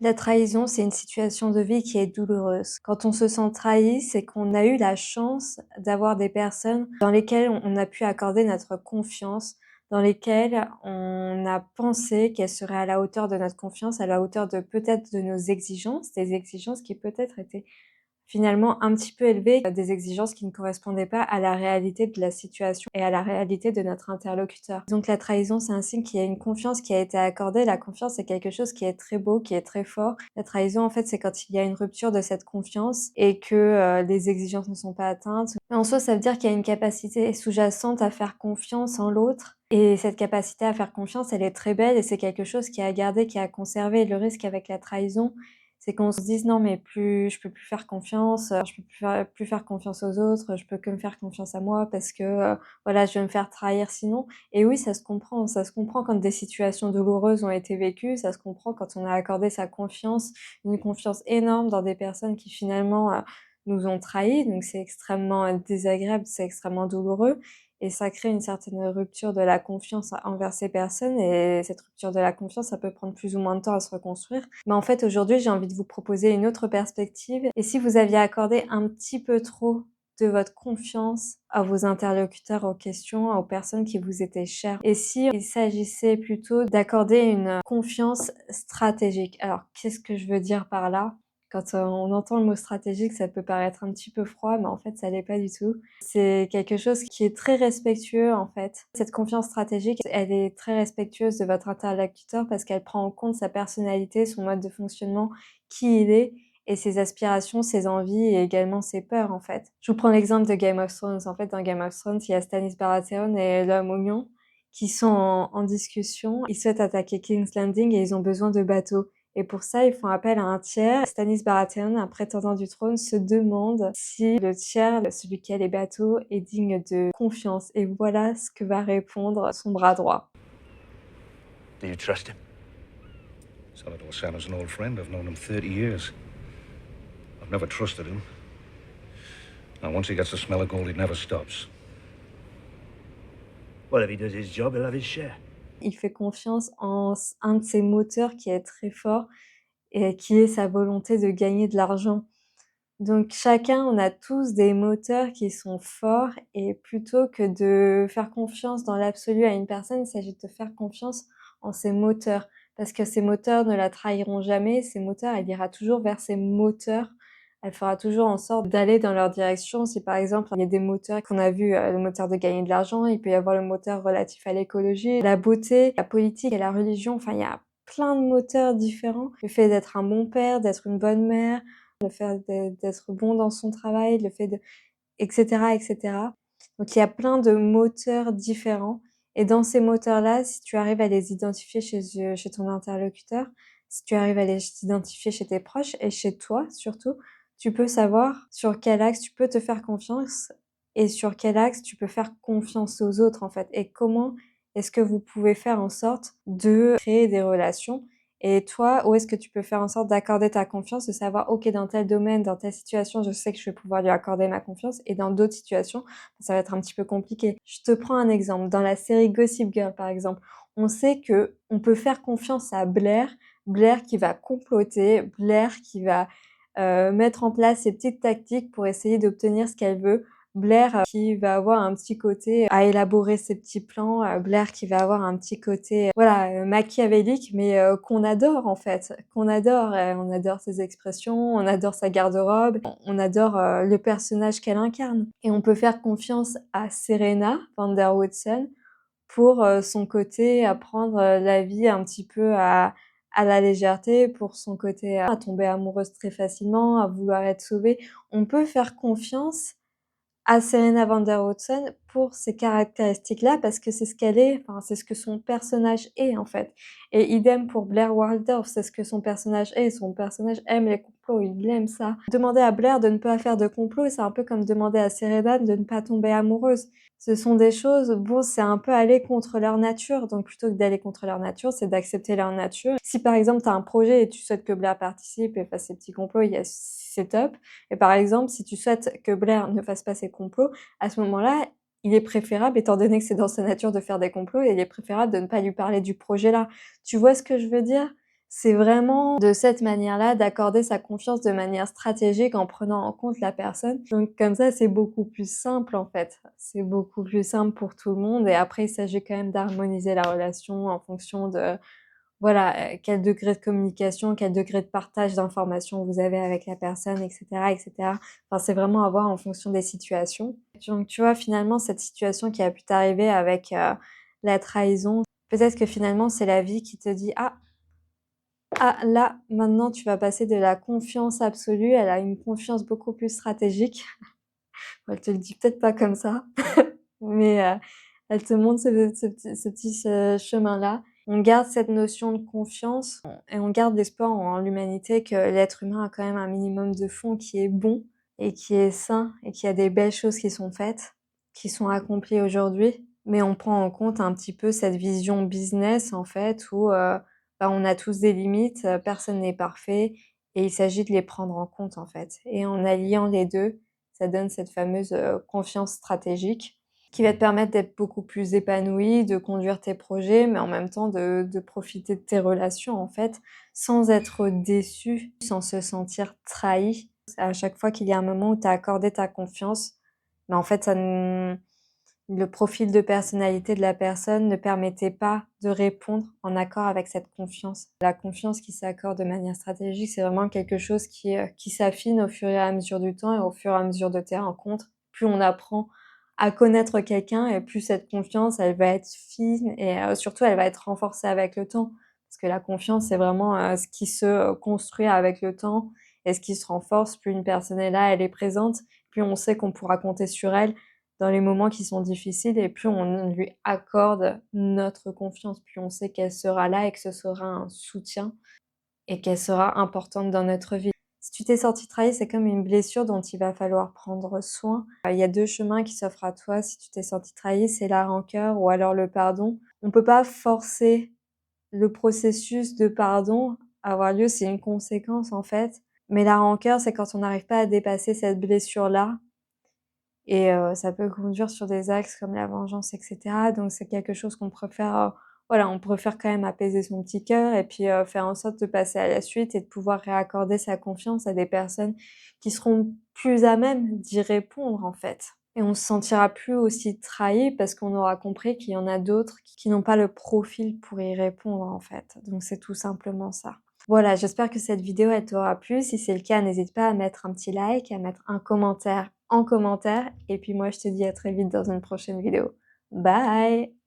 La trahison, c'est une situation de vie qui est douloureuse. Quand on se sent trahi, c'est qu'on a eu la chance d'avoir des personnes dans lesquelles on a pu accorder notre confiance, dans lesquelles on a pensé qu'elles seraient à la hauteur de notre confiance, à la hauteur de peut-être de nos exigences, des exigences qui peut-être étaient finalement un petit peu élevées, des exigences qui ne correspondaient pas à la réalité de la situation et à la réalité de notre interlocuteur. Donc la trahison, c'est un signe qu'il y a une confiance qui a été accordée. La confiance, c'est quelque chose qui est très beau, qui est très fort. La trahison, en fait, c'est quand il y a une rupture de cette confiance et que les exigences ne sont pas atteintes. Mais en soi, ça veut dire qu'il y a une capacité sous-jacente à faire confiance en l'autre. Et cette capacité à faire confiance, elle est très belle et c'est quelque chose qui est à garder, qui est à conserver. Et le risque avec la trahison, c'est qu'on se dise: «Non mais plus je peux plus faire confiance, je peux plus faire confiance aux autres, je peux que me faire confiance à moi parce que, voilà, je vais me faire trahir sinon». Et oui, ça se comprend quand des situations douloureuses ont été vécues, ça se comprend quand on a accordé sa confiance, une confiance énorme dans des personnes qui finalement, nous ont trahis, donc c'est extrêmement, désagréable, c'est extrêmement douloureux et ça crée une certaine rupture de la confiance envers ces personnes et cette rupture de la confiance, ça peut prendre plus ou moins de temps à se reconstruire. Mais en fait, aujourd'hui, j'ai envie de vous proposer une autre perspective. Et si vous aviez accordé un petit peu trop de votre confiance à vos interlocuteurs en question, aux personnes qui vous étaient chères? Et si il s'agissait plutôt d'accorder une confiance stratégique? Alors, qu'est-ce que je veux dire par là? Quand on entend le mot stratégique, ça peut paraître un petit peu froid, mais en fait, ça l'est pas du tout. C'est quelque chose qui est très respectueux, en fait. Cette confiance stratégique, elle est très respectueuse de votre interlocuteur parce qu'elle prend en compte sa personnalité, son mode de fonctionnement, qui il est et ses aspirations, ses envies et également ses peurs, en fait. Je vous prends l'exemple de Game of Thrones. En fait, dans Game of Thrones, il y a Stannis Baratheon et l'Homme Oignon qui sont en discussion. Ils souhaitent attaquer King's Landing et ils ont besoin de bateaux. Et pour ça, ils font appel à un tiers. Stannis Baratheon, un prétendant du trône, se demande si le tiers, celui qui a les bateaux, est digne de confiance. Et voilà ce que va répondre son bras droit. Do you trust him? Salvador Sam is an old friend. I've known him 30 years. I've never trusted him. Now, once he gets the smell of gold, he never stops. Well, if he does his job, he'll have his share. Il fait confiance en un de ses moteurs qui est très fort et qui est sa volonté de gagner de l'argent. Donc chacun, on a tous des moteurs qui sont forts et plutôt que de faire confiance dans l'absolu à une personne, il s'agit de faire confiance en ses moteurs. Parce que ces moteurs ne la trahiront jamais, ces moteurs, elle ira toujours vers ses moteurs. Elle fera toujours en sorte d'aller dans leur direction. Si par exemple, il y a des moteurs qu'on a vu, le moteur de gagner de l'argent, il peut y avoir le moteur relatif à l'écologie, la beauté, la politique et la religion. Enfin, il y a plein de moteurs différents. Le fait d'être un bon père, d'être une bonne mère, le fait d'être bon dans son travail, le fait de et cetera et cetera. Donc il y a plein de moteurs différents et dans ces moteurs-là, si tu arrives à les identifier chez ton interlocuteur, si tu arrives à les identifier chez tes proches et chez toi surtout, tu peux savoir sur quel axe tu peux te faire confiance et sur quel axe tu peux faire confiance aux autres, en fait, et comment est-ce que vous pouvez faire en sorte de créer des relations et toi, où est-ce que tu peux faire en sorte d'accorder ta confiance, de savoir: «OK, dans tel domaine, dans telle situation, je sais que je vais pouvoir lui accorder ma confiance» et dans d'autres situations, ça va être un petit peu compliqué. Je te prends un exemple. Dans la série Gossip Girl, par exemple, on sait qu'on peut faire confiance à Blair, Blair qui va comploter, Blair qui va, mettre en place ses petites tactiques pour essayer d'obtenir ce qu'elle veut. Blair, qui va avoir un petit côté à élaborer ses petits plans, Blair qui va avoir un petit côté, voilà, machiavélique, mais qu'on adore en fait, qu'on adore. On adore ses expressions, on adore sa garde-robe, on adore, le personnage qu'elle incarne. Et on peut faire confiance à Serena van der Woodsen pour, son côté à prendre, la vie un petit peu à la légèreté, pour son côté à tomber amoureuse très facilement, à vouloir être sauvée. On peut faire confiance à Serena van der Woodsen pour ces caractéristiques-là, parce que c'est ce qu'elle est, enfin, c'est ce que son personnage est, en fait. Et idem pour Blair Waldorf, c'est ce que son personnage est. Son personnage aime les complots, il aime ça. Demander à Blair de ne pas faire de complot, c'est un peu comme demander à Serena de ne pas tomber amoureuse. Ce sont des choses, bon, c'est un peu aller contre leur nature, donc plutôt que d'aller contre leur nature, c'est d'accepter leur nature. Si par exemple, tu as un projet et tu souhaites que Blair participe et fasse ses petits complots, c'est top. Et par exemple, si tu souhaites que Blair ne fasse pas ses complots, à ce moment-là, il est préférable, étant donné que c'est dans sa nature de faire des complots, il est préférable de ne pas lui parler du projet là. Tu vois ce que je veux dire? C'est vraiment de cette manière-là, d'accorder sa confiance de manière stratégique en prenant en compte la personne. Donc comme ça, c'est beaucoup plus simple en fait. C'est beaucoup plus simple pour tout le monde et après il s'agit quand même d'harmoniser la relation en fonction de, voilà, quel degré de communication, quel degré de partage d'informations vous avez avec la personne et cetera et cetera. Enfin, c'est vraiment à voir en fonction des situations. Donc tu vois, finalement, cette situation qui a pu t'arriver avec, la trahison, peut-être que finalement, c'est la vie qui te dit: Ah là, maintenant tu vas passer de la confiance absolue à une confiance beaucoup plus stratégique. Elle te le dit peut-être pas comme ça, mais elle te montre ce petit chemin-là. On garde cette notion de confiance et on garde l'espoir en l'humanité que l'être humain a quand même un minimum de fond qui est bon et qui est sain et qu'il y a des belles choses qui sont faites, qui sont accomplies aujourd'hui. Mais on prend en compte un petit peu cette vision business en fait où, bah, on a tous des limites, personne n'est parfait et il s'agit de les prendre en compte en fait. Et en alliant les 2, ça donne cette fameuse, confiance stratégique qui va te permettre d'être beaucoup plus épanoui, de conduire tes projets, mais en même temps de profiter de tes relations, en fait, sans être déçu, sans se sentir trahi. À chaque fois qu'il y a un moment où tu as accordé ta confiance, mais en fait, ça ne le profil de personnalité de la personne ne permettait pas de répondre en accord avec cette confiance. La confiance qui s'accorde de manière stratégique, c'est vraiment quelque chose qui s'affine au fur et à mesure du temps et au fur et à mesure de tes rencontres. Plus on apprend à connaître quelqu'un et plus cette confiance, elle va être fine et surtout, elle va être renforcée avec le temps. Parce que la confiance, c'est vraiment, ce qui se, construit avec le temps et ce qui se renforce. Plus une personne est là, elle est présente, plus on sait qu'on pourra compter sur elle dans les moments qui sont difficiles et plus on lui accorde notre confiance, plus on sait qu'elle sera là et que ce sera un soutien et qu'elle sera importante dans notre vie. Si tu t'es senti trahi, c'est comme une blessure dont il va falloir prendre soin. Il y a 2 chemins qui s'offrent à toi si tu t'es senti trahi, c'est la rancœur ou alors le pardon. On peut pas forcer le processus de pardon à avoir lieu, c'est une conséquence en fait. Mais la rancœur, c'est quand on n'arrive pas à dépasser cette blessure-là et ça peut conduire sur des axes comme la vengeance et cetera. Donc c'est quelque chose qu'on préfère, voilà, on préfère quand même apaiser son petit cœur et puis, faire en sorte de passer à la suite et de pouvoir réaccorder sa confiance à des personnes qui seront plus à même d'y répondre, en fait. Et on se sentira plus aussi trahi parce qu'on aura compris qu'il y en a d'autres qui n'ont pas le profil pour y répondre, en fait. Donc c'est tout simplement ça. Voilà, j'espère que cette vidéo, elle t'aura plu. Si c'est le cas, n'hésite pas à mettre un petit like, à mettre un commentaire en commentaire. Et puis moi, je te dis à très vite dans une prochaine vidéo. Bye!